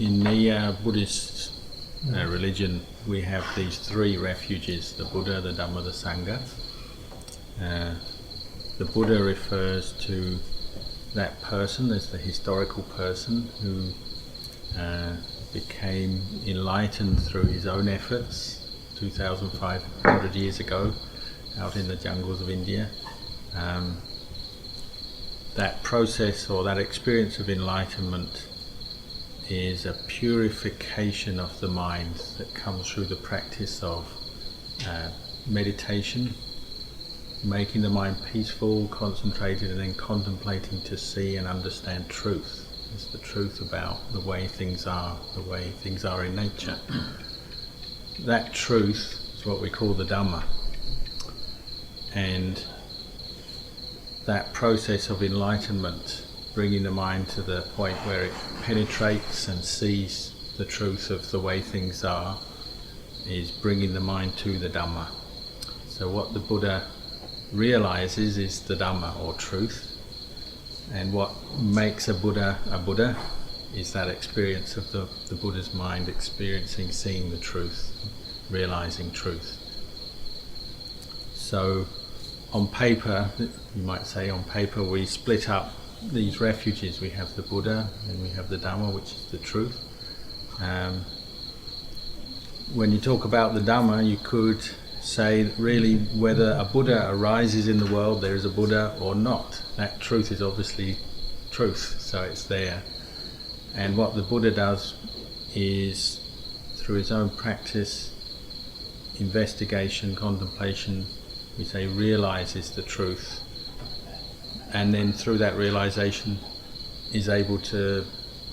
In the Buddhist religion, we have these three refuges: the Buddha, the Dhamma, the Sangha. The Buddha refers to that person as the historical person who became enlightened through his own efforts 2,500 years ago out in the jungles of India. That process or that experience of enlightenment is a purification of the mind that comes through the practice of meditation, making the mind peaceful, concentrated, and then contemplating to see and understand truth. It's the truth about the way things are in nature. That truth is what we call the Dhamma. And that process of enlightenment, bringing the mind to the point where it penetrates and sees the truth of the way things are, is bringing the mind to the Dhamma. So what the Buddha realizes is the Dhamma, or truth, and what makes a Buddha is that experience of the Buddha's mind experiencing, seeing the truth, realizing truth. So on paper, you might say, we split up these refuges. We have the Buddha and we have the Dhamma, which is the truth. When you talk about the Dhamma, you could say really whether a Buddha arises in the world, there is a Buddha or not. That truth is obviously truth, so it's there. And what the Buddha does is, through his own practice, investigation, contemplation, we say realizes the truth, and then through that realization is able to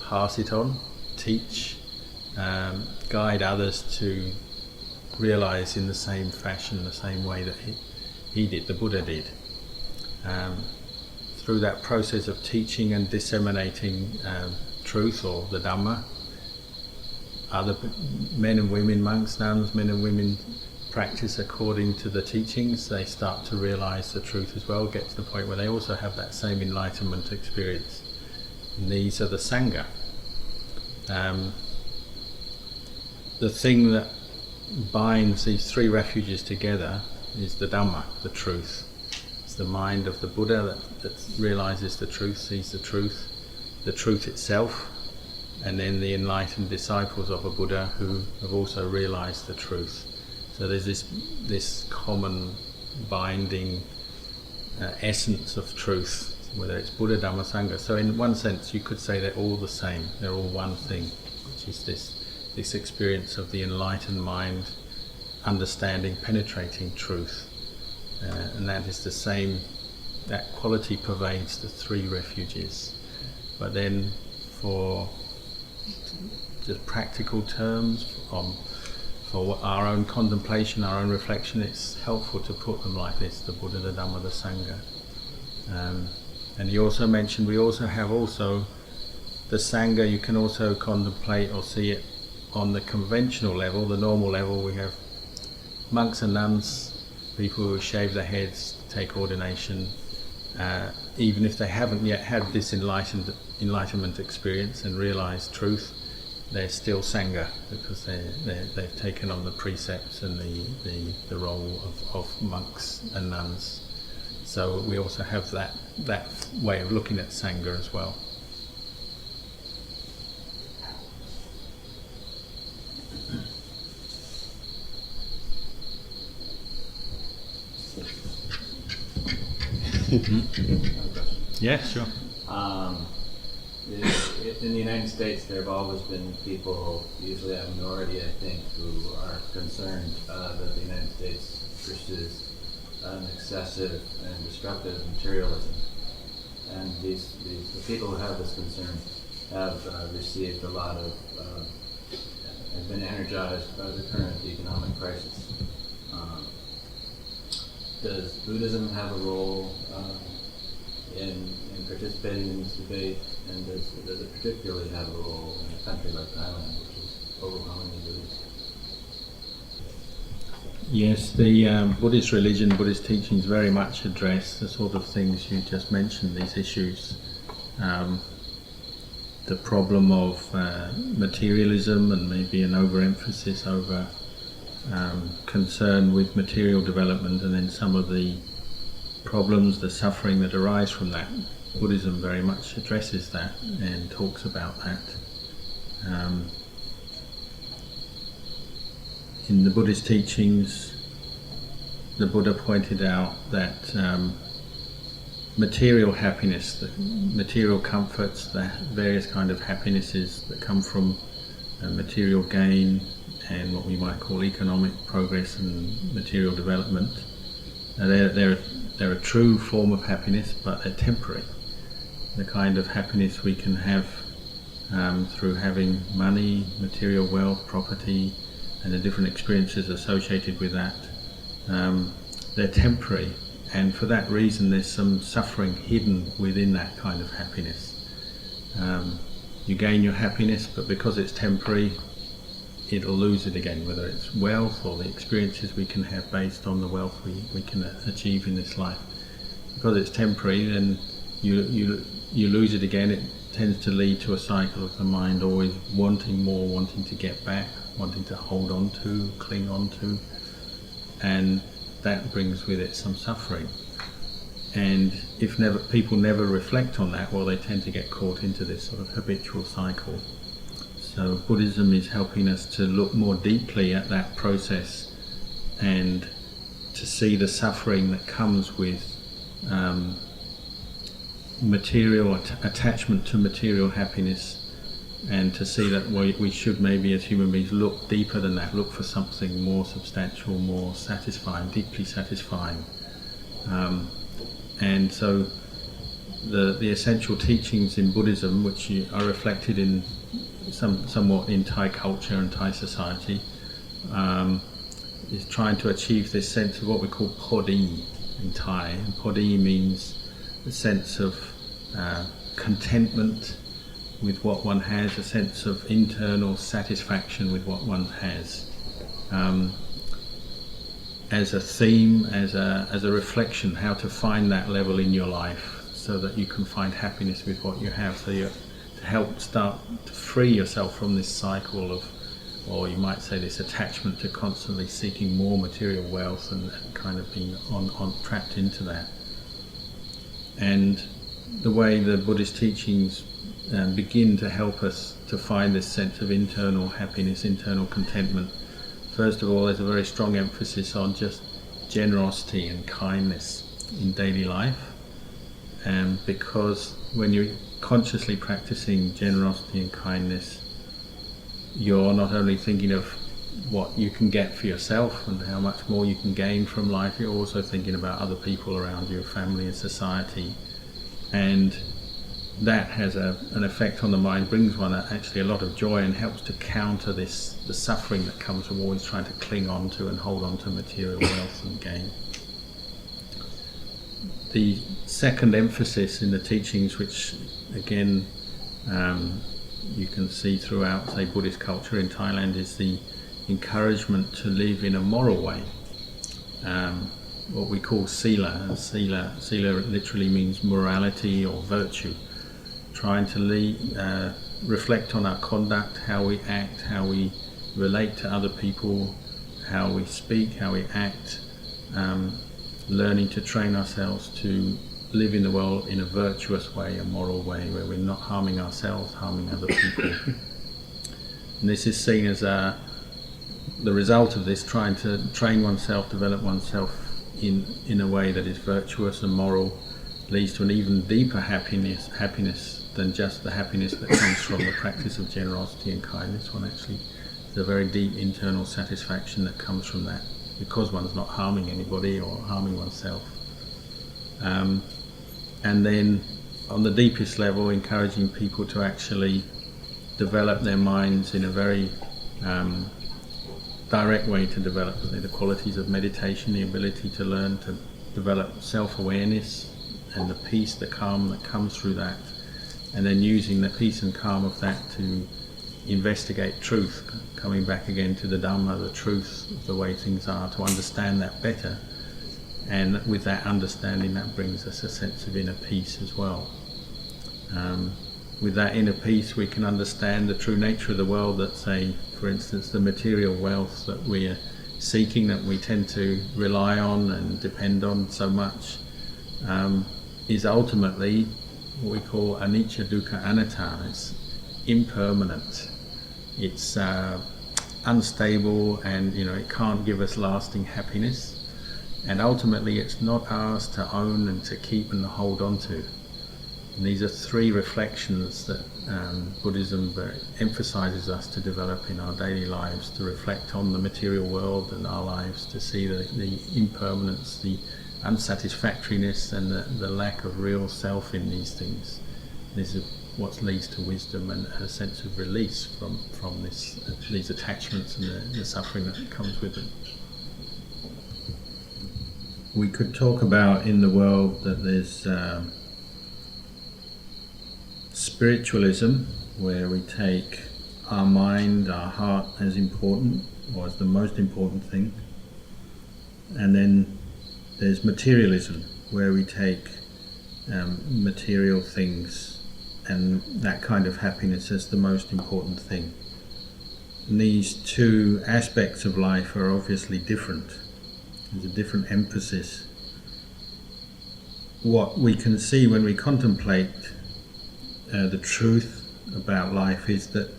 pass it on, teach, guide others to realize in the same fashion, the same way that he did, the Buddha did. Through that process of teaching and disseminating truth, or the Dhamma, other men and women, monks, nuns, men and women, practice according to the teachings. They start to realize the truth as well, get to the point where they also have that same enlightenment experience. And these are the Sangha. The thing that binds these three refuges together is the Dhamma, the truth. It's the mind of the Buddha that realizes the truth, sees the truth itself, and then the enlightened disciples of a Buddha who have also realized the truth. So there's this common binding essence of truth, whether it's Buddha, Dhamma, Sangha. So in one sense you could say they're all the same, they're all one thing, which is this experience of the enlightened mind understanding, penetrating truth. And that is the same, that quality pervades the three refuges. But then for just practical terms, for our own contemplation, our own reflection, it's helpful to put them like this: the Buddha, the Dhamma, the Sangha. And he also mentioned we also have the Sangha. You can also contemplate or see it on the conventional level, the normal level. We have monks and nuns, people who shave their heads, take ordination, even if they haven't yet had this enlightenment experience and realised truth, they're still Sangha, because they've taken on the precepts and the role of monks and nuns. So we also have that way of looking at Sangha as well. Yeah, sure. In the United States, there have always been people, usually a minority, I think, who are concerned that the United States pursues an excessive and destructive materialism. And the people who have this concern have received a lot of, have been energized by the current economic crisis. Does Buddhism have a role in participating in this debate, and does it particularly have a role in a country like Thailand, which is overwhelmingly Buddhist? Yes, the Buddhist religion, Buddhist teachings very much address the sort of things you just mentioned, these issues. the problem of materialism and maybe an overemphasis over concern with material development, and then some of the problems, the suffering that arise from that. Buddhism very much addresses that and talks about that. In the Buddhist teachings, the Buddha pointed out that material happiness, the material comforts, the various kind of happinesses that come from material gain and what we might call economic progress and material development, they're a true form of happiness, but they're temporary. The kind of happiness we can have through having money, material wealth, property, and the different experiences associated with that, they're temporary, and for that reason there's some suffering hidden within that kind of happiness. You gain your happiness, but because it's temporary, it'll lose it again, whether it's wealth or the experiences we can have based on the wealth we can achieve in this life. Because it's temporary, then you lose it again. It tends to lead to a cycle of the mind always wanting more, wanting to get back, wanting to hold on to, cling on to, and that brings with it some suffering. And if people never reflect on that, well, they tend to get caught into this sort of habitual cycle. So Buddhism is helping us to look more deeply at that process and to see the suffering that comes with material attachment to material happiness, and to see that we should maybe as human beings look deeper than that, look for something more substantial, more satisfying, deeply satisfying. And so the essential teachings in Buddhism, which are reflected in somewhat in Thai culture and Thai society, is trying to achieve this sense of what we call podi in Thai. And podi means the sense of contentment with what one has, a sense of internal satisfaction with what one has, as a theme, as a reflection, how to find that level in your life so that you can find happiness with what you have, so you to help start to free yourself from this cycle of, or you might say this attachment to constantly seeking more material wealth and kind of being trapped into that. And the way the Buddhist teachings begin to help us to find this sense of internal happiness, internal contentment. First of all, there's a very strong emphasis on just generosity and kindness in daily life, because when you're consciously practicing generosity and kindness, you're not only thinking of what you can get for yourself and how much more you can gain from life, you're also thinking about other people around you, family and society, and that has an effect on the mind, brings one actually a lot of joy and helps to counter the suffering that comes from always trying to cling on to and hold on to material wealth and gain. The second emphasis in the teachings, which again you can see throughout, say, Buddhist culture in Thailand, is the encouragement to live in a moral way. What we call sila, and sila literally means morality or virtue. Trying to reflect on our conduct, how we act, how we relate to other people, how we speak, how we act, learning to train ourselves to live in the world in a virtuous way, a moral way, where we're not harming ourselves, harming other people. And this is seen as the result of this, trying to train oneself, develop oneself in a way that is virtuous and moral, leads to an even deeper happiness than just the happiness that comes from the practice of generosity and kindness. There's a very deep internal satisfaction that comes from that, because one's not harming anybody or harming oneself. And then on the deepest level, encouraging people to actually develop their minds in a very direct way, to develop the qualities of meditation, the ability to learn to develop self-awareness and the peace, the calm that comes through that, and then using the peace and calm of that to investigate truth, coming back again to the Dhamma, the truth of the way things are, to understand that better. And with that understanding, that brings us a sense of inner peace as well. with that inner peace we can understand the true nature of the world, that, say, for instance, the material wealth that we are seeking, that we tend to rely on and depend on so much, is ultimately what we call anicca, dukkha, anatta. It's impermanent. It's unstable, and it can't give us lasting happiness. And ultimately, it's not ours to own and to keep and hold on to. And these are three reflections that Buddhism emphasizes us to develop in our daily lives, to reflect on the material world and our lives, to see the impermanence, the unsatisfactoriness, and the lack of real self in these things. This is what leads to wisdom and a sense of release from these attachments and the suffering that comes with them. We could talk about in the world that there's spiritualism, where we take our mind, our heart as important, or as the most important thing. And then there's materialism, where we take material things and that kind of happiness as the most important thing. And these two aspects of life are obviously different. There's a different emphasis. What we can see when we contemplate the truth about life is that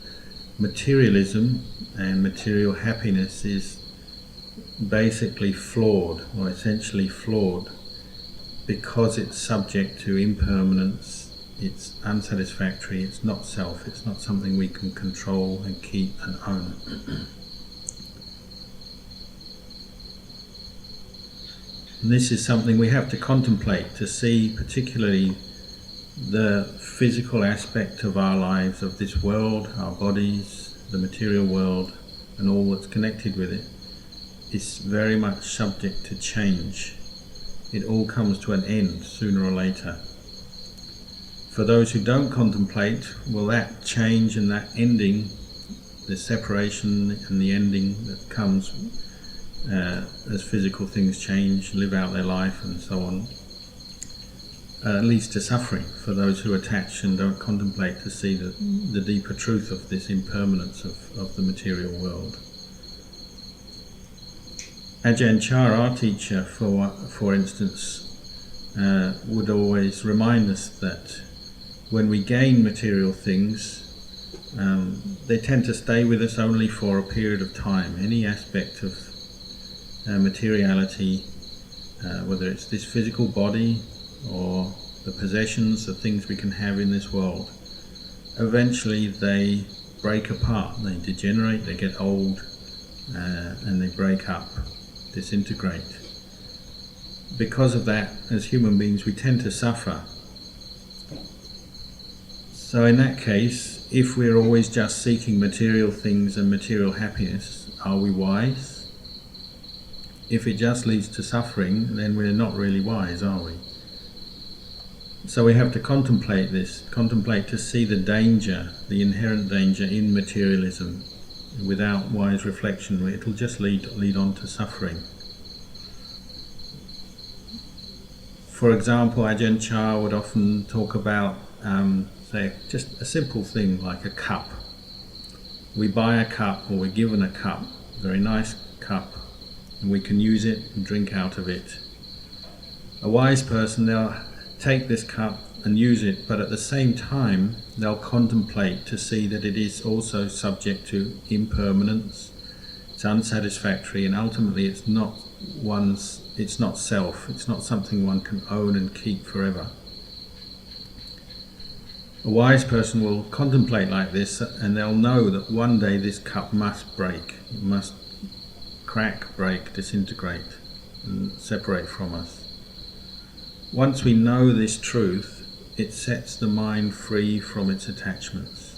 materialism and material happiness is basically flawed, or essentially flawed, because it's subject to impermanence, it's unsatisfactory, it's not self, it's not something we can control and keep and own. And this is something we have to contemplate, to see particularly the physical aspect of our lives, of this world, our bodies, the material world, and all that's connected with it, is very much subject to change. It all comes to an end sooner or later. For those who don't contemplate, well, that change and that ending, the separation and the ending that comes as physical things change, live out their life and so on, leads to suffering for those who attach and don't contemplate to see the deeper truth of this impermanence of the material world. Ajahn Chah, our teacher, for instance, would always remind us that when we gain material things, they tend to stay with us only for a period of time. Any aspect of materiality, whether it's this physical body or the possessions, the things we can have in this world, eventually they break apart, they degenerate, they get old, and they break up, disintegrate. Because of that, as human beings, we tend to suffer. So in that case, if we're always just seeking material things and material happiness, are we wise? If it just leads to suffering, then we're not really wise, are we? So we have to contemplate this, contemplate to see the danger, the inherent danger in materialism. Without wise reflection, it'll just lead on to suffering. For example, Ajahn Chah would often talk about, say, just a simple thing like a cup. We buy a cup, or we're given a cup, a very nice cup, and we can use it and drink out of it. A wise person, they'll take this cup and use it, but at the same time they'll contemplate to see that it is also subject to impermanence, it's unsatisfactory, and ultimately it's not self, it's not something one can own and keep forever. A wise person will contemplate like this, and they'll know that one day this cup must break, it must crack, break, disintegrate, and separate from us. Once we know this truth, it sets the mind free from its attachments.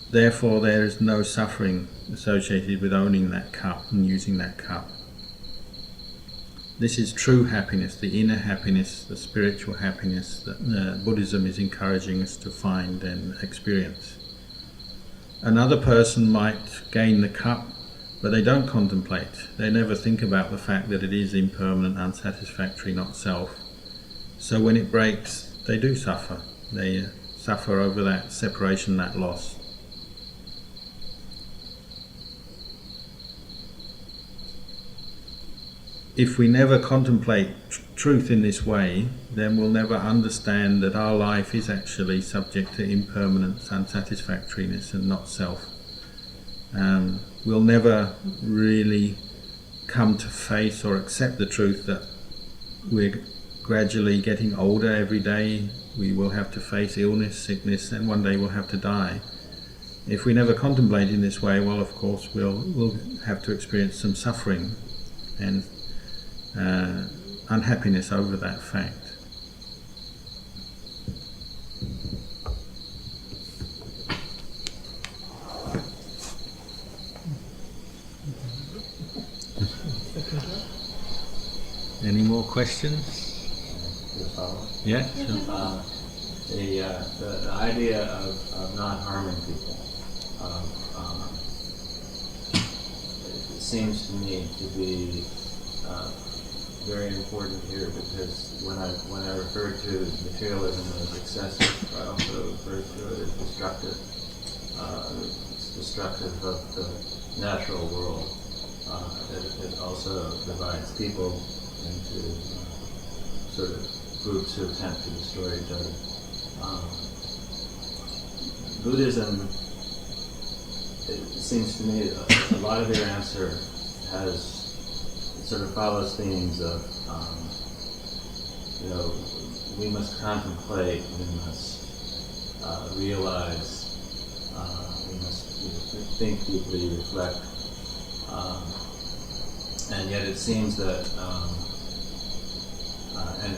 Therefore, there is no suffering associated with owning that cup and using that cup. This is true happiness, the inner happiness, the spiritual happiness that Buddhism is encouraging us to find and experience. Another person might gain the cup, but they don't contemplate. They never think about the fact that it is impermanent, unsatisfactory, not self. So when it breaks, they do suffer. They suffer over that separation, that loss. If we never contemplate truth in this way, then we'll never understand that our life is actually subject to impermanence, unsatisfactoriness, and not self. We'll never really come to face or accept the truth that we're gradually getting older every day. We will have to face illness, sickness, and one day we'll have to die. If we never contemplate in this way, well, of course, we'll have to experience some suffering and unhappiness over that fact. Any more questions? Yeah, sure. The idea of not harming people it seems to me to be very important here, because when I refer to materialism as excessive, I also refer to it as destructive. It's destructive of the natural world. It also divides people into sort of groups who attempt to destroy each other. Buddhism, it seems to me, a lot of your answer sort of follows themes of, we must contemplate, we must realize, we must think deeply, reflect, and yet it seems that, and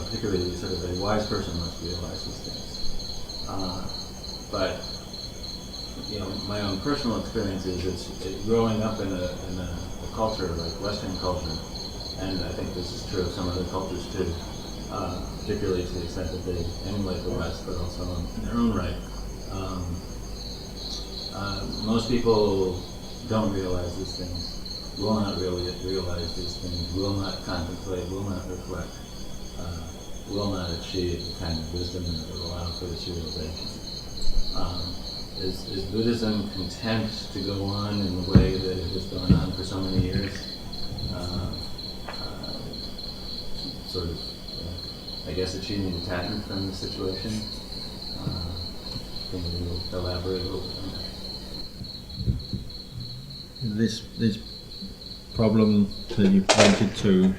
particularly sort of a wise person must realize these things. But my own personal experience is it's growing up in a culture like Western culture, and I think this is true of some other cultures too, particularly to the extent that they emulate the West, but also in their own right. Most people don't realize these things, will not really realize these things, will not contemplate, will not reflect, will not achieve the kind of wisdom that will allow for this realization. Is Buddhism content to go on in the way that it has gone on for so many years? I guess achieving detachment from the situation? Can you elaborate a little bit on that? This problem that you pointed to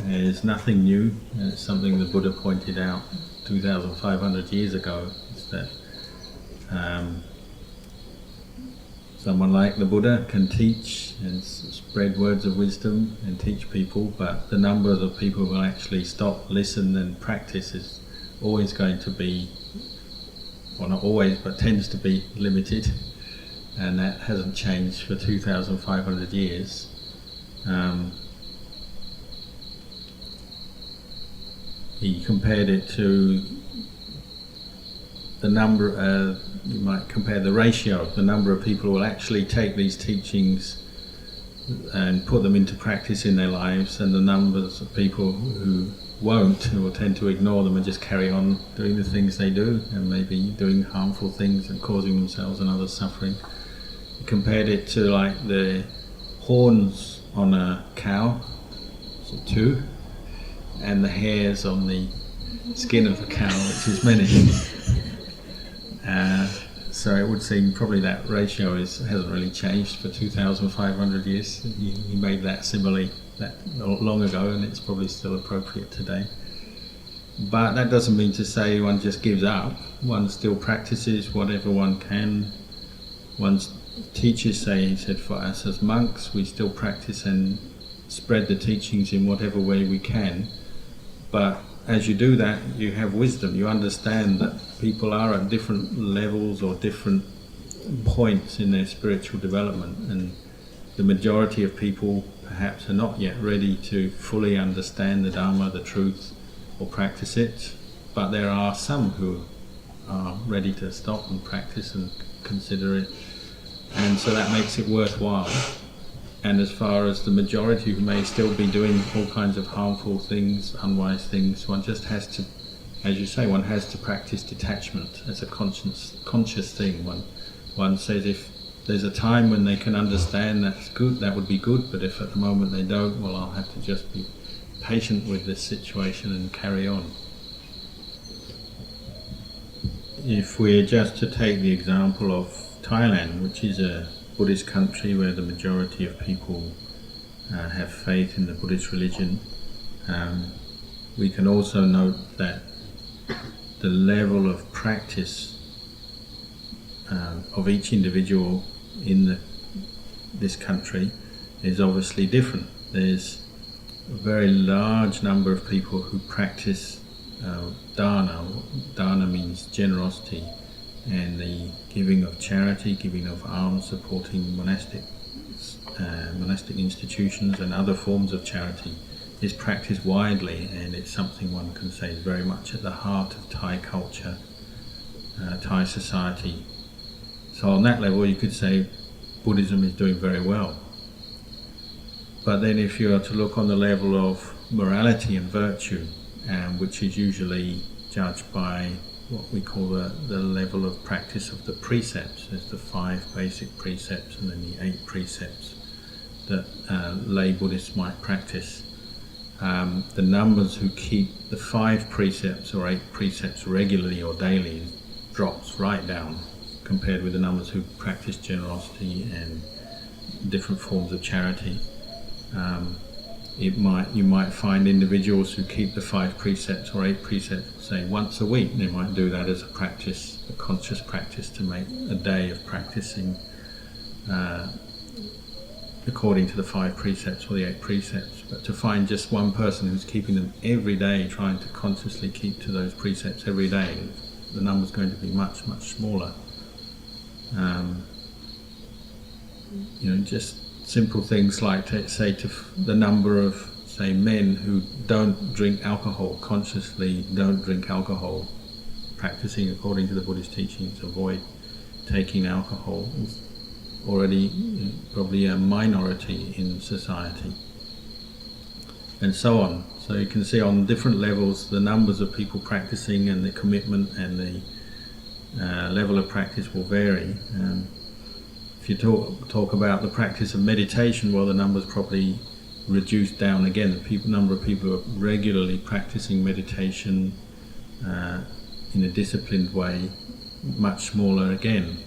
is nothing new. It's something the Buddha pointed out 2,500 years ago. Is that someone like the Buddha can teach and spread words of wisdom and teach people, but the number of people who will actually stop, listen and practice is always going to be, well, not always, but tends to be limited, and that hasn't changed for 2,500 years. He compared it to the number, you might compare the ratio of the number of people who will actually take these teachings and put them into practice in their lives, and the numbers of people who won't, who will tend to ignore them and just carry on doing the things they do, and maybe doing harmful things and causing themselves and others suffering. He compared it to like the horns on a cow, so 2, and the hairs on the skin of the cow, which is many. So it would seem probably that ratio hasn't really changed for 2,500 years. He made that simile that long ago, and it's probably still appropriate today. But that doesn't mean to say one just gives up. One still practices whatever one can. One's teachers say, he said, for us as monks, we still practice and spread the teachings in whatever way we can. But as you do that, you have wisdom. You understand that people are at different levels or different points in their spiritual development, and the majority of people perhaps are not yet ready to fully understand the Dhamma, the truth, or practice it. But there are some who are ready to stop and practice and consider it, and so that makes it worthwhile. And as far as the majority who may still be doing all kinds of harmful things, unwise things, one just has to as you say, one has to practice detachment as a conscious thing. One says if there's a time when they can understand that's good, that would be good, but if at the moment they don't, well, I'll have to just be patient with this situation and carry on. If we're just to take the example of Thailand, which is a Buddhist country where the majority of people have faith in the Buddhist religion, we can also note that the level of practice of each individual in this country is obviously different. There's a very large number of people who practice dana. Dana means generosity, and the giving of charity, giving of alms, supporting monastic institutions and other forms of charity is practiced widely, and it's something one can say is very much at the heart of Thai culture, Thai society. So on that level you could say Buddhism is doing very well. But then if you are to look on the level of morality and virtue, which is usually judged by what we call the level of practice of the precepts. There's the 5 basic precepts and then the 8 precepts that lay Buddhists might practice. The numbers who keep the 5 precepts or 8 precepts regularly or daily drops right down compared with the numbers who practice generosity and different forms of charity. You might find individuals who keep the 5 precepts or 8 precepts, say once a week. They might do that as a practice, a conscious practice, to make a day of practicing according to the 5 precepts or the 8 precepts. But to find just one person who's keeping them every day, trying to consciously keep to those precepts every day, the number's going to be much, much smaller. Just simple things like the number of, say, men who don't drink alcohol, consciously don't drink alcohol, practicing according to the Buddhist teachings, avoid taking alcohol, is already probably a minority in society, and so on. So you can see on different levels the numbers of people practicing and the commitment and the level of practice will vary. If you talk about the practice of meditation, well, the numbers probably reduced down again. The number of people who are regularly practicing meditation in a disciplined way, much smaller again.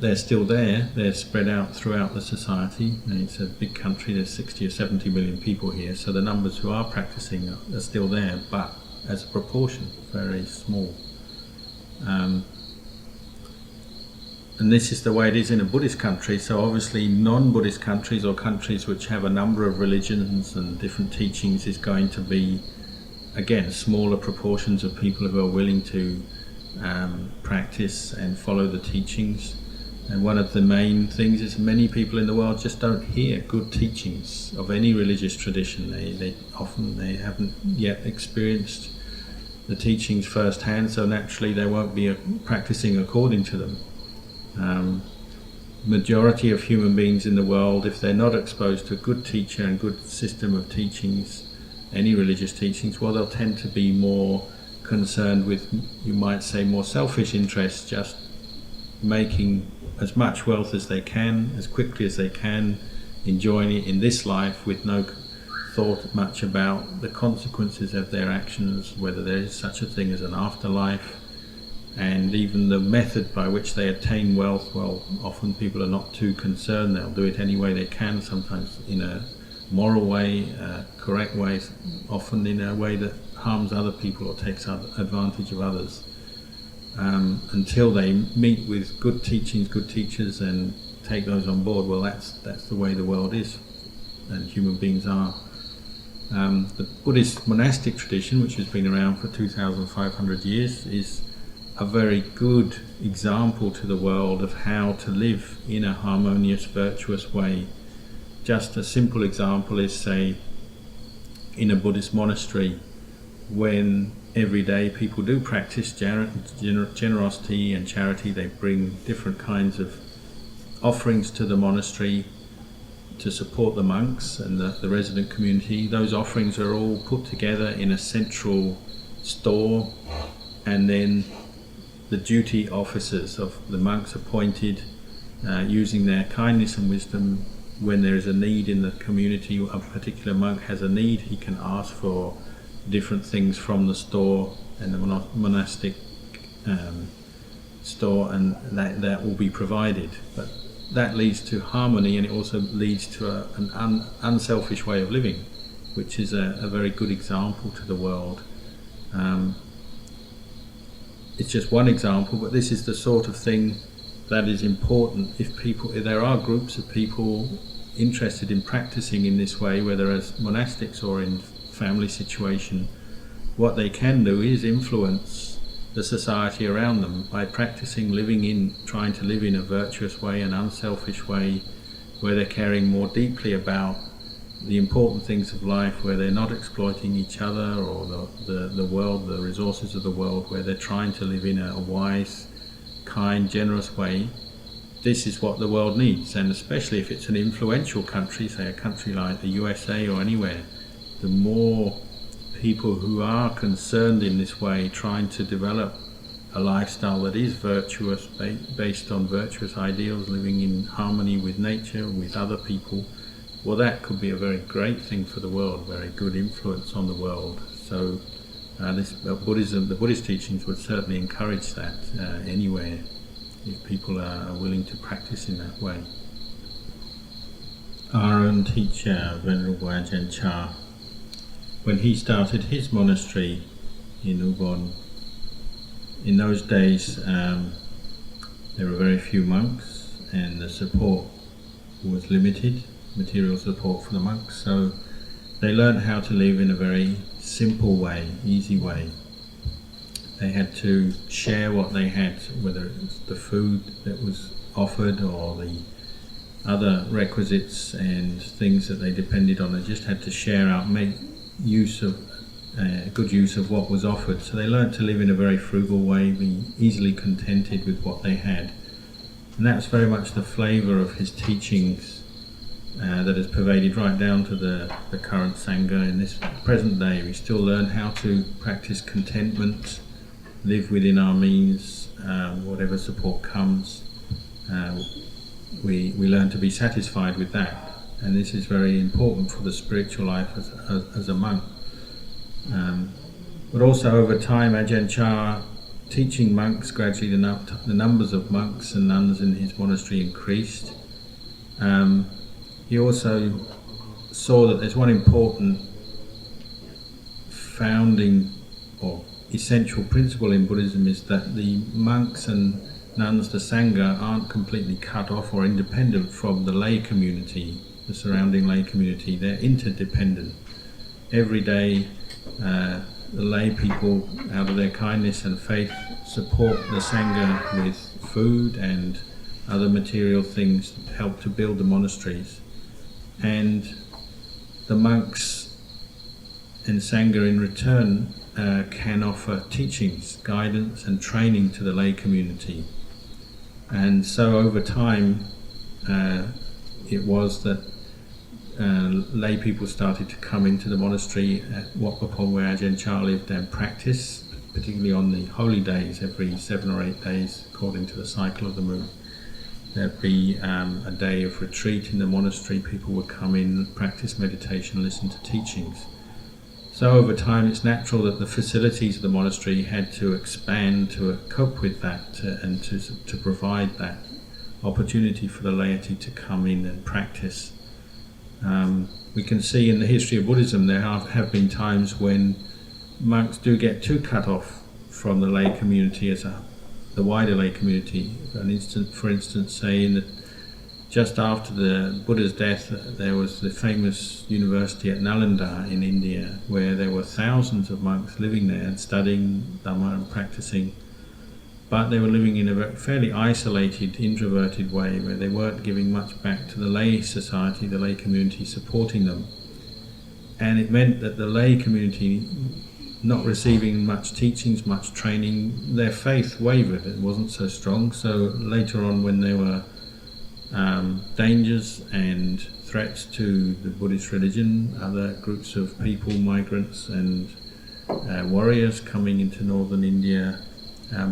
They're still there, they're spread out throughout the society. It's a big country, there's 60 or 70 million people here, so the numbers who are practicing are still there, but as a proportion, very small. And this is the way it is in a Buddhist country, so obviously non-Buddhist countries or countries which have a number of religions and different teachings is going to be, again, smaller proportions of people who are willing to practice and follow the teachings. And one of the main things is many people in the world just don't hear good teachings of any religious tradition. They haven't yet experienced the teachings firsthand, so naturally they won't be practicing according to them. Majority of human beings in the world, if they're not exposed to a good teacher and good system of teachings, any religious teachings, well, they'll tend to be more concerned with, you might say, more selfish interests, just making as much wealth as they can, as quickly as they can, enjoying it in this life with no thought much about the consequences of their actions, whether there is such a thing as an afterlife, and even the method by which they attain wealth. Well, often people are not too concerned. They'll do it any way they can, sometimes in a moral way, a correct way, often in a way that harms other people or takes advantage of others. Until they meet with good teachings, good teachers, and take those on board, well, that's the way the world is, and human beings are. The Buddhist monastic tradition, which has been around for 2,500 years, is a very good example to the world of how to live in a harmonious, virtuous way. Just a simple example is, say, in a Buddhist monastery, when every day people do practice generosity and charity, they bring different kinds of offerings to the monastery to support the monks and the resident community. Those offerings are all put together in a central store, and then the duty officers of the monks appointed, using their kindness and wisdom. When there is a need in the community, a particular monk has a need, he can ask for different things from the store and the monastic store, and that will be provided. But that leads to harmony, and it also leads to an unselfish way of living, which is a very good example to the world. It's just one example, but this is the sort of thing that is important. If there are groups of people interested in practicing in this way, whether as monastics or in family situation, what they can do is influence the society around them by practicing trying to live in a virtuous way, an unselfish way, where they're caring more deeply about the important things of life, where they're not exploiting each other or the world, the resources of the world, where they're trying to live in a wise, kind, generous way. This is what the world needs, and especially if it's an influential country, say a country like the USA or anywhere, the more people who are concerned in this way, trying to develop a lifestyle that is virtuous, based on virtuous ideals, living in harmony with nature, with other people, well, that could be a very great thing for the world, very good influence on the world. So Buddhism, the Buddhist teachings would certainly encourage that anywhere, if people are willing to practice in that way. Our own teacher, Venerable Ajahn Chah, when he started his monastery in Ubon, in those days there were very few monks and the support was limited, material support for the monks, so they learned how to live in a very simple way, easy way. They had to share what they had, whether it was the food that was offered or the other requisites and things that they depended on. They just had to share out, make good use of what was offered. So they learned to live in a very frugal way, be easily contented with what they had. And that's very much the flavour of his teachings that has pervaded right down to the current Sangha. In this present day, we still learn how to practice contentment, live within our means, whatever support comes. We learn to be satisfied with that. And this is very important for the spiritual life as a monk. But also over time, Ajahn Chah, teaching monks gradually, the numbers of monks and nuns in his monastery increased. He also saw that there's one important founding or essential principle in Buddhism, is that the monks and nuns, the Sangha, aren't completely cut off or independent from the lay community, the surrounding lay community. They're interdependent. Every day the lay people, out of their kindness and faith, support the Sangha with food and other material things that help to build the monasteries. And the monks and Sangha in return can offer teachings, guidance and training to the lay community. And so over time it was that lay people started to come into the monastery at Wat Pah Pong, where Ajahn Chah lived, and practice, particularly on the holy days, every 7 or 8 days according to the cycle of the moon. There'd be a day of retreat in the monastery. People would come in, practice meditation, listen to teachings. So over time it's natural that the facilities of the monastery had to expand to cope with that and to provide that opportunity for the laity to come in and practice. We can see in the history of Buddhism there have been times when monks do get too cut off from the lay community the wider lay community. For instance, say just after the Buddha's death, there was the famous university at Nalanda in India, where there were thousands of monks living there and studying Dhamma and practicing. But they were living in a fairly isolated, introverted way, where they weren't giving much back to the lay society, the lay community supporting them. And it meant that the lay community, not receiving much teachings, much training, their faith wavered. It wasn't so strong. So later on, when there were dangers and threats to the Buddhist religion, other groups of people, migrants and warriors coming into northern India,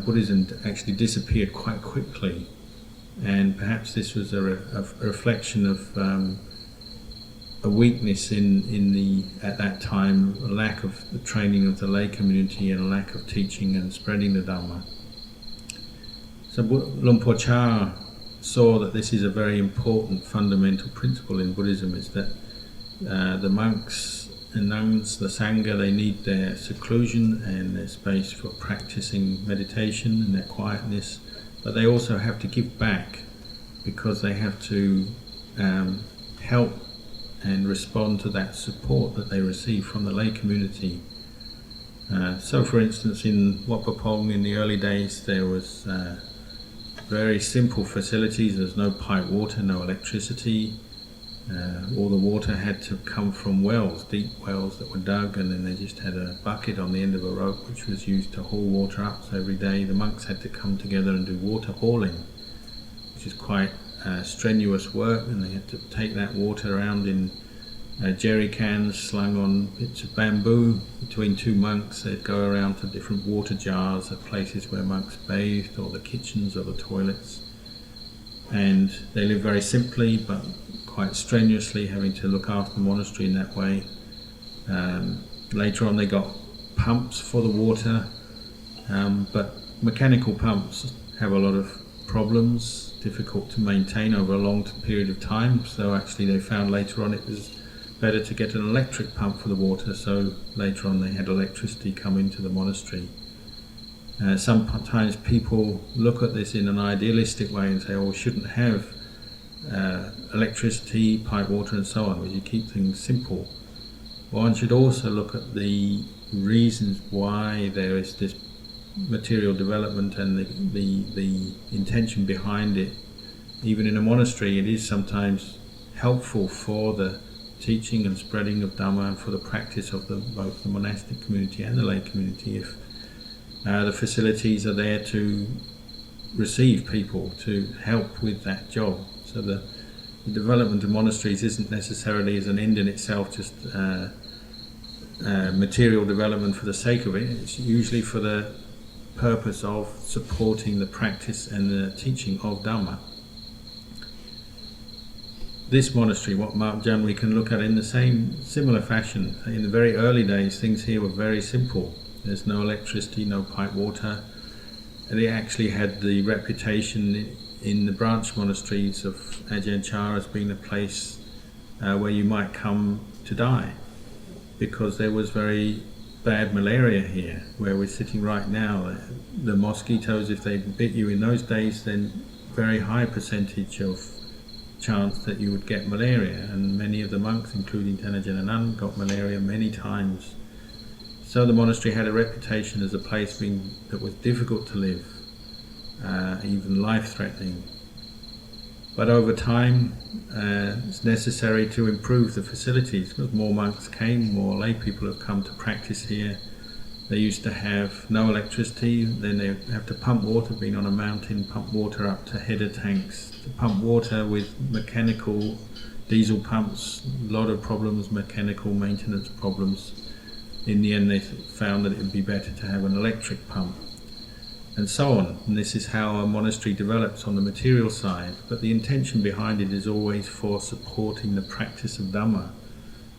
Buddhism actually disappeared quite quickly. And perhaps this was a reflection of a weakness at that time, a lack of the training of the lay community and a lack of teaching and spreading the Dhamma. So Luang Por Chah saw that this is a very important fundamental principle in Buddhism, is that the monks and nuns, the Sangha, they need their seclusion and their space for practicing meditation and their quietness, but they also have to give back because they have to help and respond to that support that they receive from the lay community. So for instance, in Wat Pah Pong in the early days there was very simple facilities. There's no pipe water, no electricity. All the water had to come from wells, deep wells that were dug, and then they just had a bucket on the end of a rope which was used to haul water up. So every day the monks had to come together and do water hauling, which is quite strenuous work, and they had to take that water around in jerry cans slung on bits of bamboo. Between two monks they'd go around to different water jars at places where monks bathed, or the kitchens or the toilets, and they lived very simply but quite strenuously, having to look after the monastery in that way. Later on they got pumps for the water, but mechanical pumps have a lot of problems, difficult to maintain over a long period of time, so actually they found later on it was better to get an electric pump for the water, so later on they had electricity come into the monastery. Sometimes people look at this in an idealistic way and say, oh, we shouldn't have electricity, pipe water and so on, we should keep things simple. One should also look at the reasons why there is this material development and the intention behind it. Even in a monastery it is sometimes helpful for the teaching and spreading of Dhamma and for the practice of both the monastic community and the lay community if the facilities are there to receive people, to help with that job. So the development of monasteries isn't necessarily as an end in itself, just material development for the sake of it. It's usually for the purpose of supporting the practice and the teaching of Dhamma. This monastery, Wat Marp Jan, we can look at in the similar fashion. In the very early days, things here were very simple. There's no electricity, no pipe water, and it actually had the reputation in the branch monasteries of Ajahn Chah as being a place where you might come to die, because there was very bad malaria here, where we're sitting right now. The mosquitoes, if they bit you in those days, then very high percentage of chance that you would get malaria, and many of the monks, including Thanajan Anand, got malaria many times. So the monastery had a reputation as a place that was difficult to live, even life-threatening. But over time it's necessary to improve the facilities, because more monks came, more lay people have come to practice here. They used to have no electricity, then they have to pump water, being on a mountain, pump water up to header tanks, to pump water with mechanical diesel pumps, a lot of problems, mechanical maintenance problems. In the end they found that it would be better to have an electric pump, and so on. And this is how a monastery develops on the material side, but the intention behind it is always for supporting the practice of Dhamma,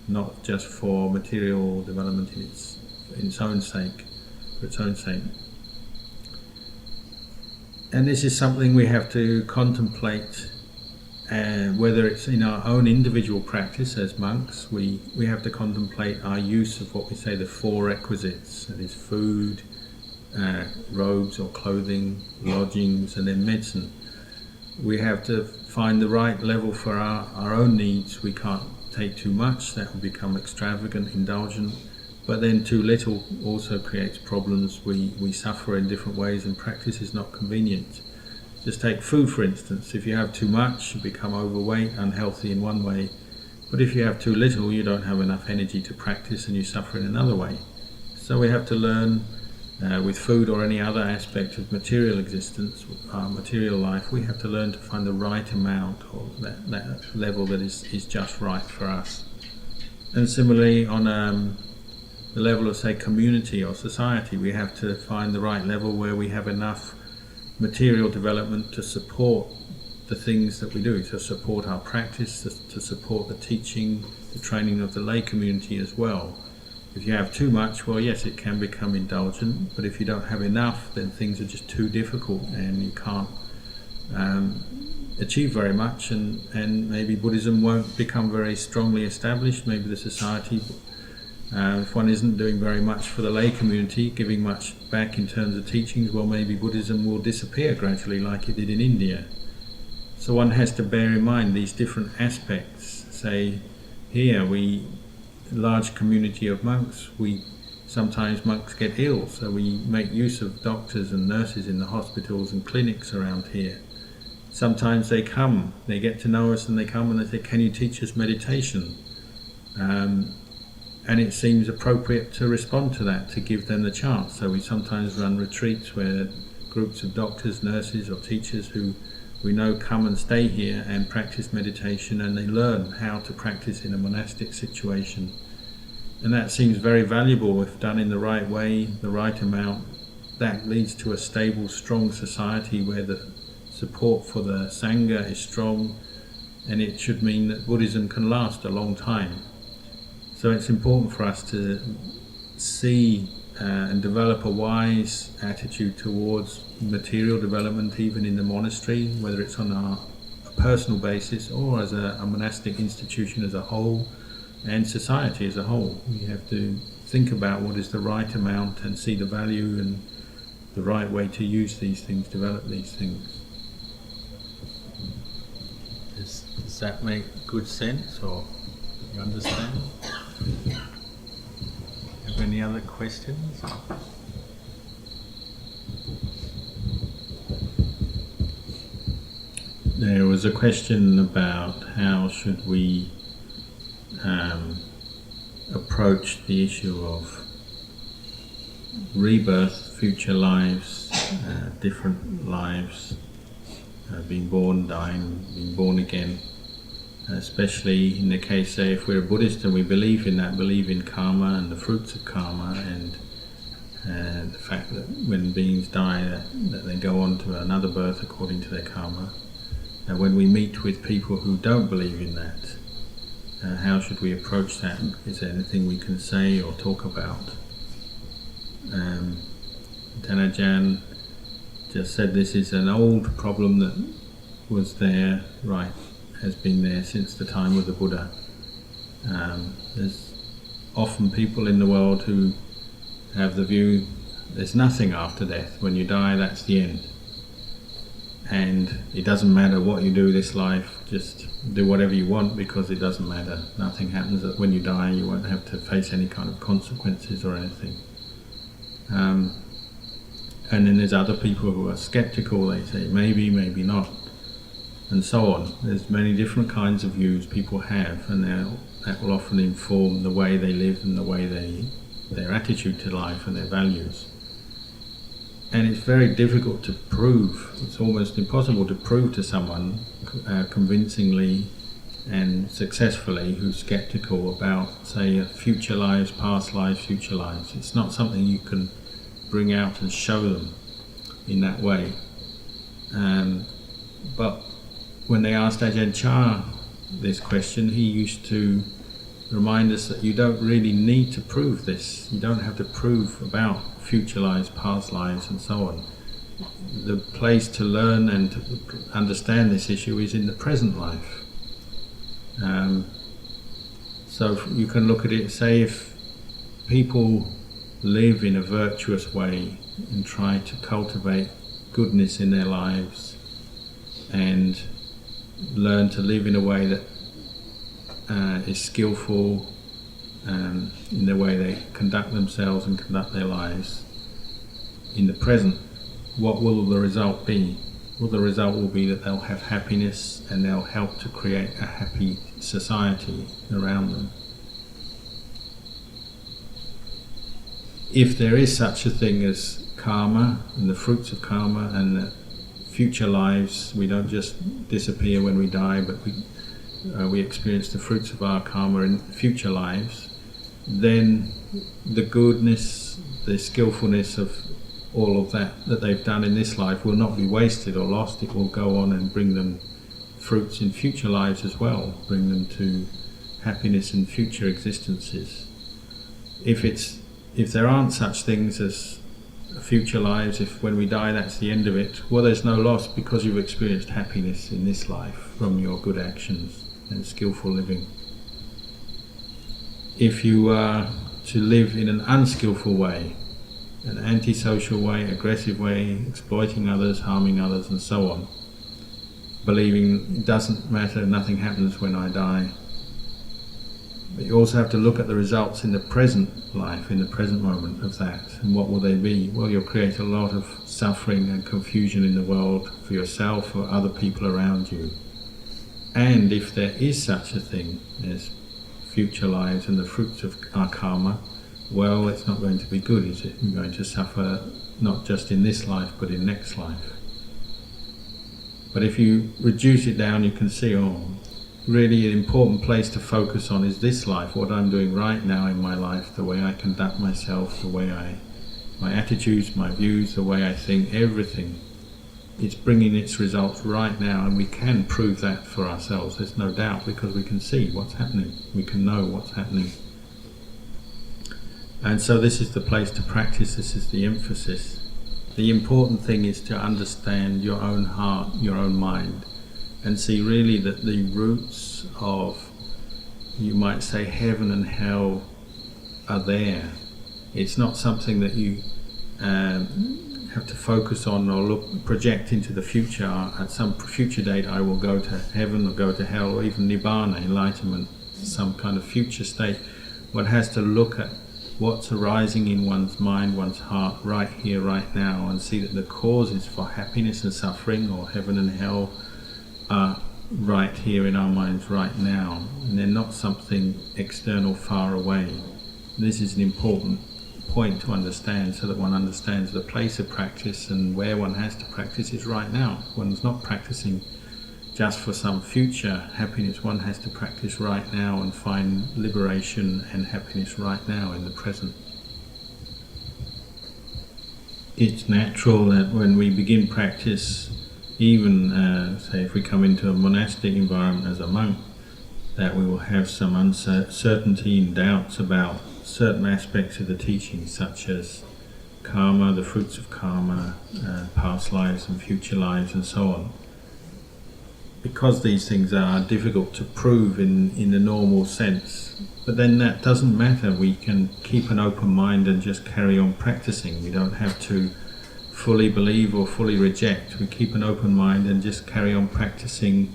not just for material development in its own sake, for its own sake. And this is something we have to contemplate, whether it's in our own individual practice as monks. We have to contemplate our use of what we say the four requisites, that is food, robes or clothing, lodgings, and then medicine. We have to find the right level for our own needs. We can't take too much, that will become extravagant, indulgent, but then too little also creates problems. We suffer in different ways and practice is not convenient. Just take food for instance. If you have too much, you become overweight, unhealthy in one way, but if you have too little, you don't have enough energy to practice and you suffer in another way. So we have to learn with food or any other aspect of material existence, our material life, we have to learn to find the right amount, or that level that is just right for us. And similarly on the level of, say, community or society. We have to find the right level where we have enough material development to support the things that we do, to support our practice, to support the teaching, the training of the lay community as well. If you have too much, well, yes, it can become indulgent, but if you don't have enough, then things are just too difficult and you can't achieve very much, and maybe Buddhism won't become very strongly established. Maybe the society, if one isn't doing very much for the lay community, giving much back in terms of teachings, well, maybe Buddhism will disappear gradually like it did in India. So one has to bear in mind these different aspects. Say, here large community of monks, sometimes monks get ill, so we make use of doctors and nurses in the hospitals and clinics around here. Sometimes they get to know us and they come and they say, can you teach us meditation? And it seems appropriate to respond to that, to give them the chance. So we sometimes run retreats where groups of doctors, nurses or teachers who we know come and stay here and practice meditation, and they learn how to practice in a monastic situation. And that seems very valuable if done in the right way, the right amount. That leads to a stable, strong society where the support for the Sangha is strong, and it should mean that Buddhism can last a long time. So it's important for us to see and develop a wise attitude towards material development, even in the monastery, whether it's on a personal basis or as a monastic institution as a whole, and society as a whole. We have to think about what is the right amount and see the value and the right way to use these things, develop these things. Does that make good sense, or you understand? Have any other questions? There was a question about how should we approach the issue of rebirth, future lives, different lives, being born, dying, being born again. Especially in the case, say, if we're a Buddhist and we believe in that, believe in karma and the fruits of karma, and the fact that when beings die that they go on to another birth according to their karma. And when we meet with people who don't believe in that, how should we approach that? Is there anything we can say or talk about? Tanajan just said this is an old problem that was there, has been there since the time of the Buddha. There's often people in the world who have the view there's nothing after death. When you die, that's the end. And it doesn't matter what you do this life, just do whatever you want because it doesn't matter. Nothing happens. That when you die, you won't have to face any kind of consequences or anything. And then there's other people who are skeptical. They say maybe, maybe not, and so on. There's many different kinds of views people have, and that will often inform the way they live and the way their attitude to life and their values. And it's very difficult to prove, it's almost impossible to prove to someone convincingly and successfully who's skeptical about, say, future lives, past lives, future lives. It's not something you can bring out and show them in that way. But when they asked Ajahn Chah this question, he used to remind us that you don't really need to prove this. You don't have to prove about future lives, past lives, and so on. The place to learn and to understand this issue is in the present life. So you can look at it, say, if people live in a virtuous way and try to cultivate goodness in their lives and learn to live in a way that is skillful in the way they conduct themselves and conduct their lives in the present, what will the result be? Well, the result will be that they'll have happiness and they'll help to create a happy society around them. If there is such a thing as karma and the fruits of karma and the future lives, we don't just disappear when we die, but we experience the fruits of our karma in future lives, then the goodness, the skillfulness of all of that they've done in this life will not be wasted or lost. It will go on and bring them fruits in future lives as well, bring them to happiness in future existences. If there aren't such things as future lives, if when we die that's the end of it, well, there's no loss, because you've experienced happiness in this life from your good actions and skillful living. If you are to live in an unskillful way, an antisocial way, aggressive way, exploiting others, harming others and so on, believing it doesn't matter, nothing happens when I die. But you also have to look at the results in the present life, in the present moment of that. And what will they be? Well, you'll create a lot of suffering and confusion in the world for yourself or other people around you. And if there is such a thing as future lives and the fruits of our karma, well, it's not going to be good, is it? You're going to suffer not just in this life, but in next life. But if you reduce it down, you can see, really an important place to focus on is this life, what I'm doing right now in my life, the way I conduct myself, the way my attitudes, my views, the way I think, everything. It's bringing its results right now, and we can prove that for ourselves, there's no doubt, because we can see what's happening, we can know what's happening. And so this is the place to practice, this is the emphasis. The important thing is to understand your own heart, your own mind, and see really that the roots of, you might say, heaven and hell are there. It's not something that you have to focus on or project into the future. At some future date I will go to heaven or go to hell, or even nibbana, enlightenment, some kind of future state. One has to look at what's arising in one's mind, one's heart, right here, right now, and see that the causes for happiness and suffering, or heaven and hell, are right here in our minds right now, and they're not something external far away. This is an important point to understand, so that one understands the place of practice and where one has to practice is right now. One's not practicing just for some future happiness, one has to practice right now and find liberation and happiness right now in the present. It's natural that when we begin practice, even say if we come into a monastic environment as a monk, that we will have some uncertainty and doubts about certain aspects of the teaching, such as karma, the fruits of karma, past lives and future lives and so on. Because these things are difficult to prove in the normal sense, but then that doesn't matter. We can keep an open mind and just carry on practicing. We don't have to fully believe or fully reject. We keep an open mind and just carry on practicing,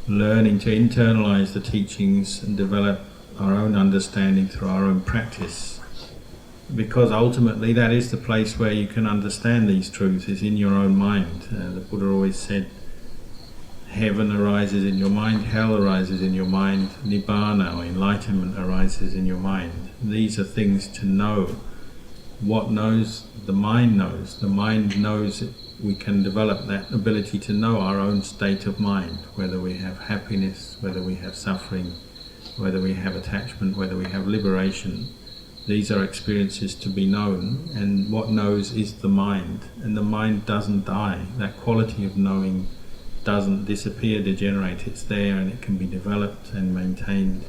learning to internalize the teachings and develop our own understanding through our own practice. Because ultimately that is the place where you can understand these truths, is in your own mind. The Buddha always said, heaven arises in your mind, hell arises in your mind, nibbana or enlightenment arises in your mind. These are things to know. What knows? The mind knows. The mind knows that we can develop that ability to know our own state of mind, whether we have happiness, whether we have suffering, whether we have attachment, whether we have liberation. These are experiences to be known, and what knows is the mind, and the mind doesn't die. That quality of knowing doesn't disappear, degenerate. It's there and it can be developed and maintained.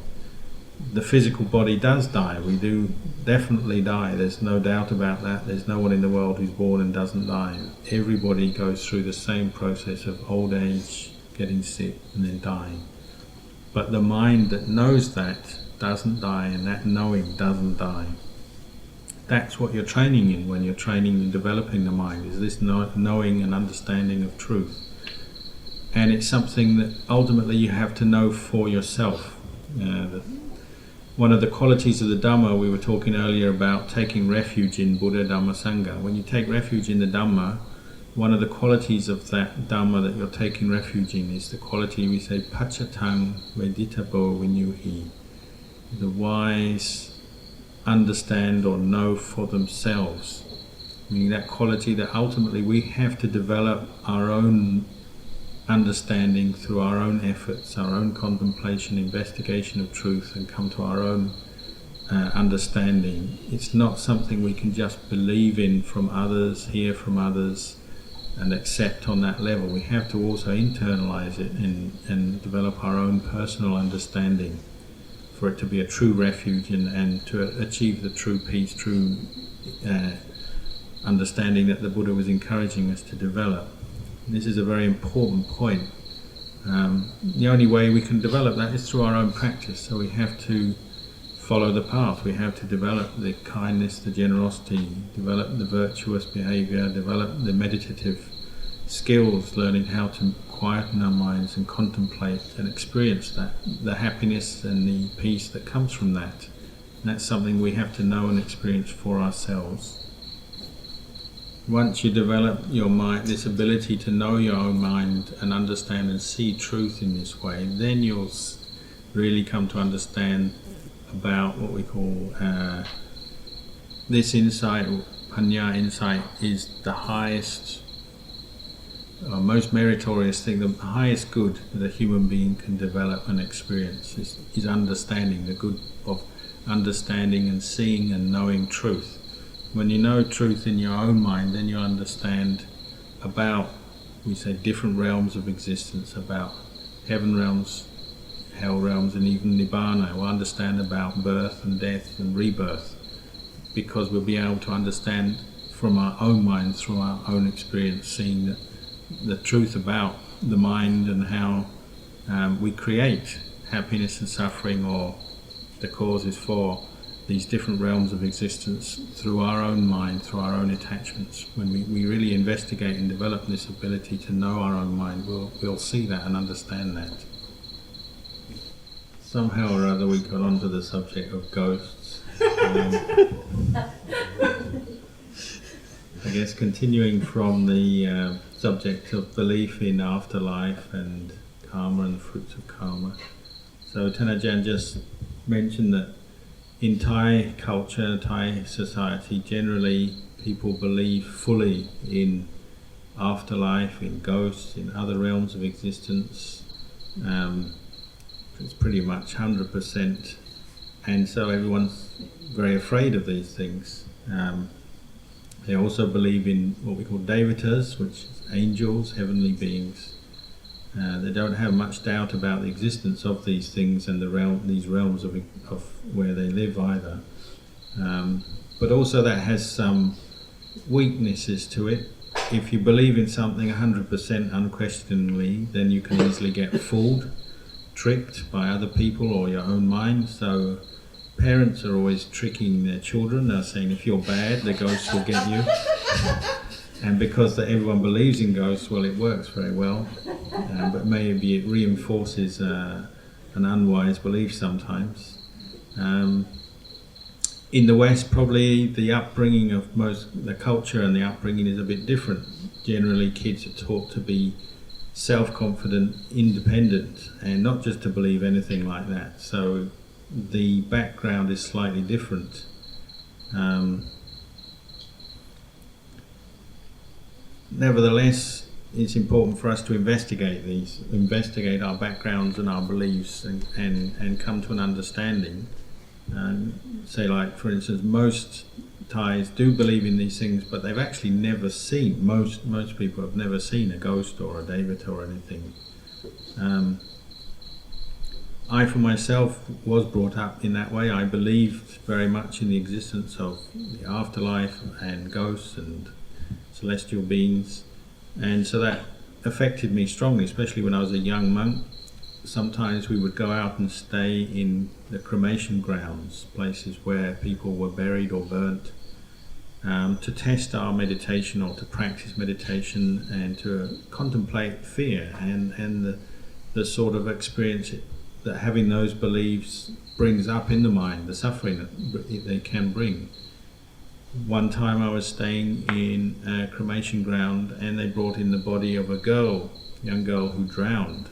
The physical body does die. We do definitely die. There's no doubt about that. There's no one in the world who's born and doesn't die. Everybody goes through the same process of old age, getting sick and then dying. But the mind that knows that doesn't die, and that knowing doesn't die. That's what you're training in when you're training and developing the mind, is this knowing and understanding of truth. And it's something that ultimately you have to know for yourself. One of the qualities of the Dhamma, we were talking earlier about taking refuge in Buddha, Dhamma, Sangha. When you take refuge in the Dhamma, one of the qualities of that Dhamma that you're taking refuge in is the quality we say, Pachatang Veditabo Vinyuhi. The wise understand or know for themselves. Meaning that quality that ultimately we have to develop our own understanding through our own efforts, our own contemplation, investigation of truth, and come to our own understanding. It's not something we can just believe in from others, hear from others, and accept on that level. We have to also internalize it and develop our own personal understanding for it to be a true refuge and to achieve the true peace, true understanding that the Buddha was encouraging us to develop. This is a very important point. The only way we can develop that is through our own practice, so we have to follow the path. We have to develop the kindness, the generosity, develop the virtuous behavior, develop the meditative skills, learning how to quieten our minds and contemplate and experience that, the happiness and the peace that comes from that. And that's something we have to know and experience for ourselves. Once you develop your mind, this ability to know your own mind and understand and see truth in this way, then you'll really come to understand about what we call this insight, or panya insight, is the highest, most meritorious thing, the highest good that a human being can develop and experience is understanding, the good of understanding and seeing and knowing truth. When you know truth in your own mind, then you understand about, we say, different realms of existence, about heaven realms, hell realms, and even nibbana. We'll understand about birth and death and rebirth, because we'll be able to understand from our own minds, through our own experience, seeing the truth about the mind and how we create happiness and suffering, or the causes for these different realms of existence through our own mind, through our own attachments. When we really investigate and develop this ability to know our own mind, we'll see that and understand that. Somehow or other we got onto the subject of ghosts. I guess continuing from the subject of belief in afterlife and karma and the fruits of karma. So Tanajan just mentioned that in Thai culture, Thai society, generally people believe fully in afterlife, in ghosts, in other realms of existence. It's pretty much 100%, and so everyone's very afraid of these things. They also believe in what we call devatas, which is angels, heavenly beings. They don't have much doubt about the existence of these things and these realms of where they live either. But also that has some weaknesses to it. If you believe in something 100% unquestioningly, then you can easily get fooled, tricked by other people or your own mind. So parents are always tricking their children. They're saying, if you're bad, the ghosts will get you. And because everyone believes in ghosts, well, it works very well. But maybe it reinforces an unwise belief sometimes. In the West, probably the upbringing of the culture and the upbringing is a bit different. Generally, kids are taught to be self-confident, independent, and not just to believe anything like that. So the background is slightly different. Nevertheless, it's important for us to investigate our backgrounds and our beliefs and come to an understanding. Say, like, for instance, most Thais do believe in these things, but they've actually never seen, most people have never seen a ghost or a devata or anything. I, for myself, was brought up in that way. I believed very much in the existence of the afterlife and ghosts and celestial beings, and so that affected me strongly, especially when I was a young monk. Sometimes we would go out and stay in the cremation grounds, places where people were buried or burnt, to test our meditation or to practice meditation and to contemplate fear and the sort of experience that having those beliefs brings up in the mind, the suffering that they can bring. One time I was staying in a cremation ground and they brought in the body of a young girl who drowned.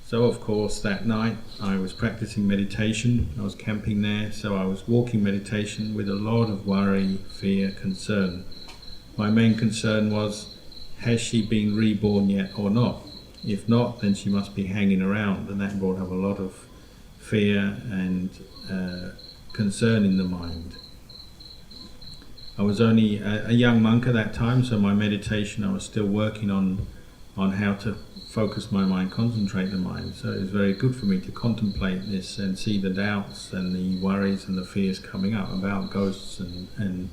So of course that night I was practicing meditation, I was camping there, so I was walking meditation with a lot of worry, fear, concern. My main concern was, has she been reborn yet or not? If not, then she must be hanging around, and that brought up a lot of fear and concern in the mind. I was only a young monk at that time, so my meditation, I was still working on how to focus my mind, concentrate the mind. So it was very good for me to contemplate this and see the doubts and the worries and the fears coming up about ghosts and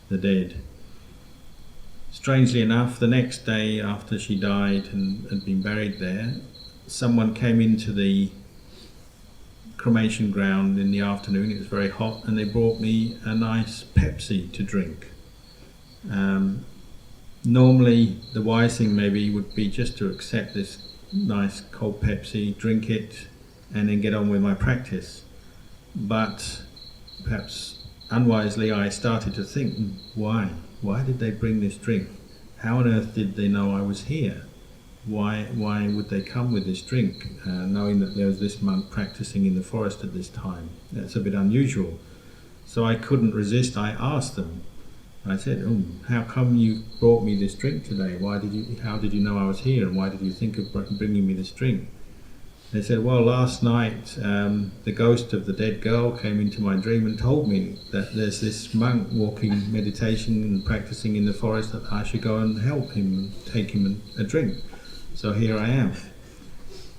the dead. Strangely enough, the next day after she died and had been buried there, someone came into the cremation ground in the afternoon. It was very hot, and they brought me a nice Pepsi to drink. Normally the wise thing maybe would be just to accept this nice cold Pepsi, drink it, and then get on with my practice. But perhaps unwisely I started to think, why did they bring this drink? How on earth did they know I was here? Why would they come with this drink, knowing that there was this monk practicing in the forest at this time? That's a bit unusual. So I couldn't resist. I asked them. I said, how come you brought me this drink today? How did you know I was here, and why did you think of bringing me this drink? They said, well, last night the ghost of the dead girl came into my dream and told me that there's this monk walking meditation and practicing in the forest, that I should go and help him and take him a drink. So here I am.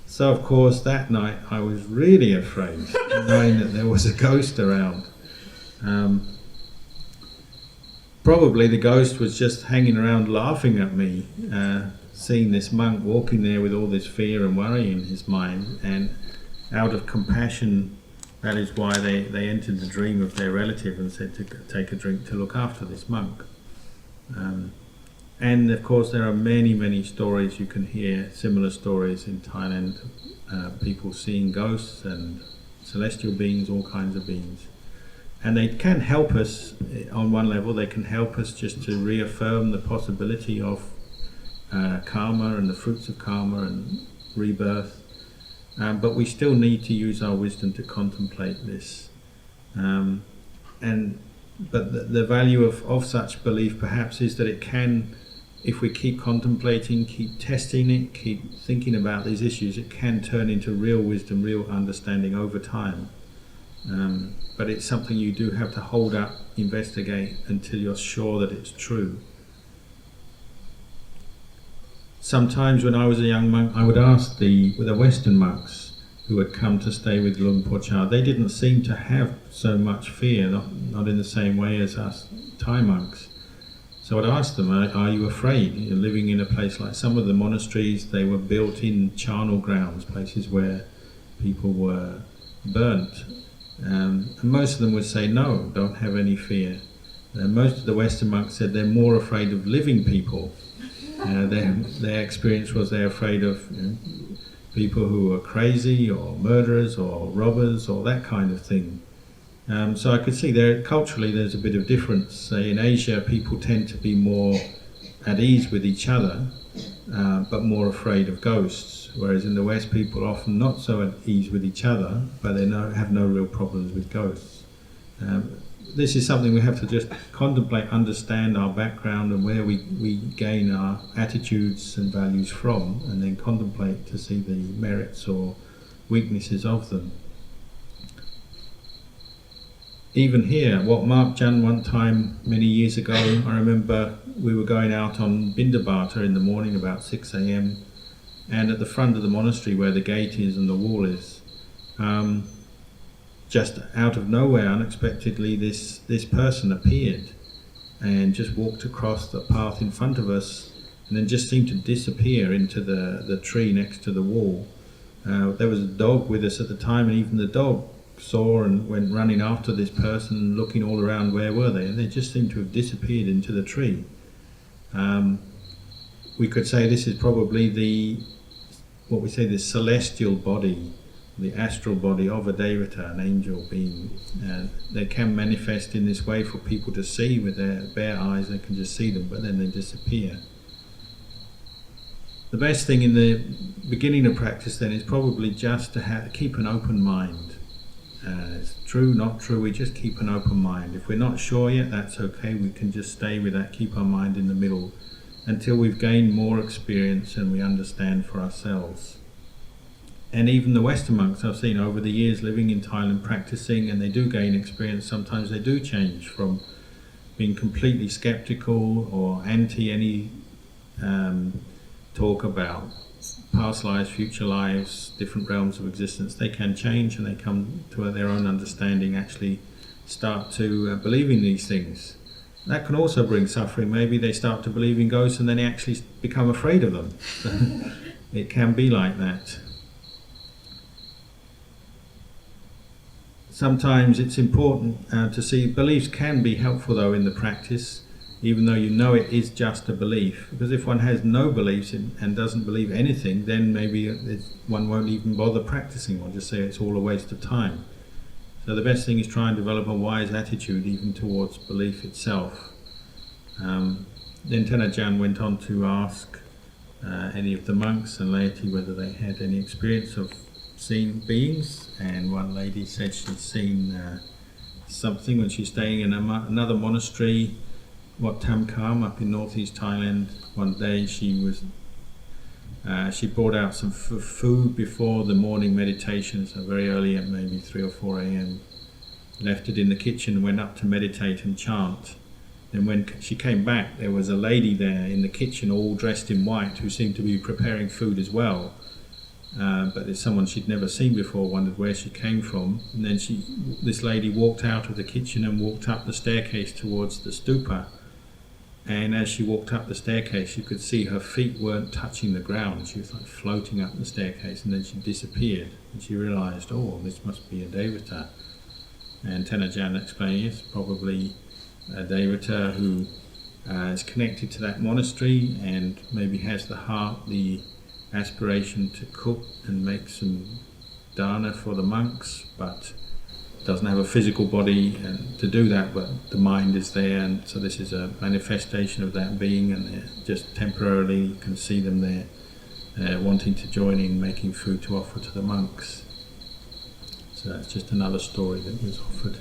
So of course that night I was really afraid, knowing that there was a ghost around. Probably the ghost was just hanging around laughing at me, seeing this monk walking there with all this fear and worry in his mind, and out of compassion, that is why they entered the dream of their relative and said to take a drink to look after this monk. And of course there are many stories you can hear, similar stories in Thailand, people seeing ghosts and celestial beings, all kinds of beings. And they can help us on one level. They can help us just to reaffirm the possibility of karma and the fruits of karma and rebirth. But we still need to use our wisdom to contemplate this. But the value of such belief perhaps is that it can, if we keep contemplating, keep testing it, keep thinking about these issues, it can turn into real wisdom, real understanding over time. But it's something you do have to hold up, investigate until you're sure that it's true. Sometimes when I was a young monk, I would ask the Western monks who had come to stay with Luang Por Chah. They didn't seem to have so much fear, not in the same way as us Thai monks. So I'd ask them, are you afraid? You're living in a place like some of the monasteries, they were built in charnel grounds, places where people were burnt. And most of them would say, no, don't have any fear. Most of the Western monks said they're more afraid of living people. Their experience was they're afraid of people who are crazy or murderers or robbers or that kind of thing. So I could see there culturally there's a bit of difference. Say in Asia people tend to be more at ease with each other, but more afraid of ghosts. Whereas in the West people are often not so at ease with each other, but they have no real problems with ghosts. This is something we have to just contemplate, understand our background and where we gain our attitudes and values from, and then contemplate to see the merits or weaknesses of them. Even here, what Mark Jan one time many years ago, I remember we were going out on Bindabata in the morning about 6 a.m. and at the front of the monastery where the gate is and the wall is, just out of nowhere, unexpectedly, this person appeared and just walked across the path in front of us and then just seemed to disappear into the tree next to the wall. There was a dog with us at the time, and even the dog saw and went running after this person, looking all around where were they, and they just seemed to have disappeared into the tree. We could say this is probably the celestial body, the astral body of a devata, an angel being. They can manifest in this way for people to see with their bare eyes. They can just see them, but then they disappear. The best thing in the beginning of practice then is probably just to keep an open mind. It's true, not true, we just keep an open mind. If we're not sure yet, that's okay, we can just stay with that, keep our mind in the middle until we've gained more experience and we understand for ourselves. And even the Western monks I've seen over the years living in Thailand practicing, and they do gain experience, sometimes they do change from being completely skeptical or anti any talk about past lives, future lives, different realms of existence. They can change, and they come to their own understanding, actually start to believe in these things. That can also bring suffering. Maybe they start to believe in ghosts and then they actually become afraid of them. So it can be like that. Sometimes it's important to see beliefs can be helpful though in the practice, even though you know it is just a belief. Because if one has no beliefs and doesn't believe anything, then maybe one won't even bother practicing, or just say it's all a waste of time. So the best thing is try and develop a wise attitude even towards belief itself. Then Tenajan went on to ask any of the monks and laity whether they had any experience of seeing beings, and one lady said she'd seen something when she's staying in another monastery, Wat Tam Kam, up in northeast Thailand. One day she brought out some food before the morning meditation, so very early at maybe 3 or 4 a.m. Left it in the kitchen and went up to meditate and chant. Then when she came back, there was a lady there in the kitchen all dressed in white who seemed to be preparing food as well. But it's someone she'd never seen before, wondered where she came from. And then this lady walked out of the kitchen and walked up the staircase towards the stupa. And as she walked up the staircase, you could see her feet weren't touching the ground. She was like floating up the staircase, and then she disappeared. And she realised, oh, this must be a devata. And Tenajan explained, yes, probably a devata who is connected to that monastery and maybe has the heart, the aspiration to cook and make some dana for the monks, but doesn't have a physical body and to do that, but the mind is there, and so this is a manifestation of that being, and just temporarily you can see them there wanting to join in making food to offer to the monks. So that's just another story that was offered.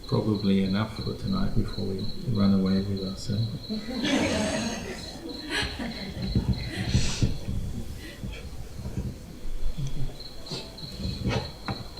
Probably enough for tonight before we run away with ourselves.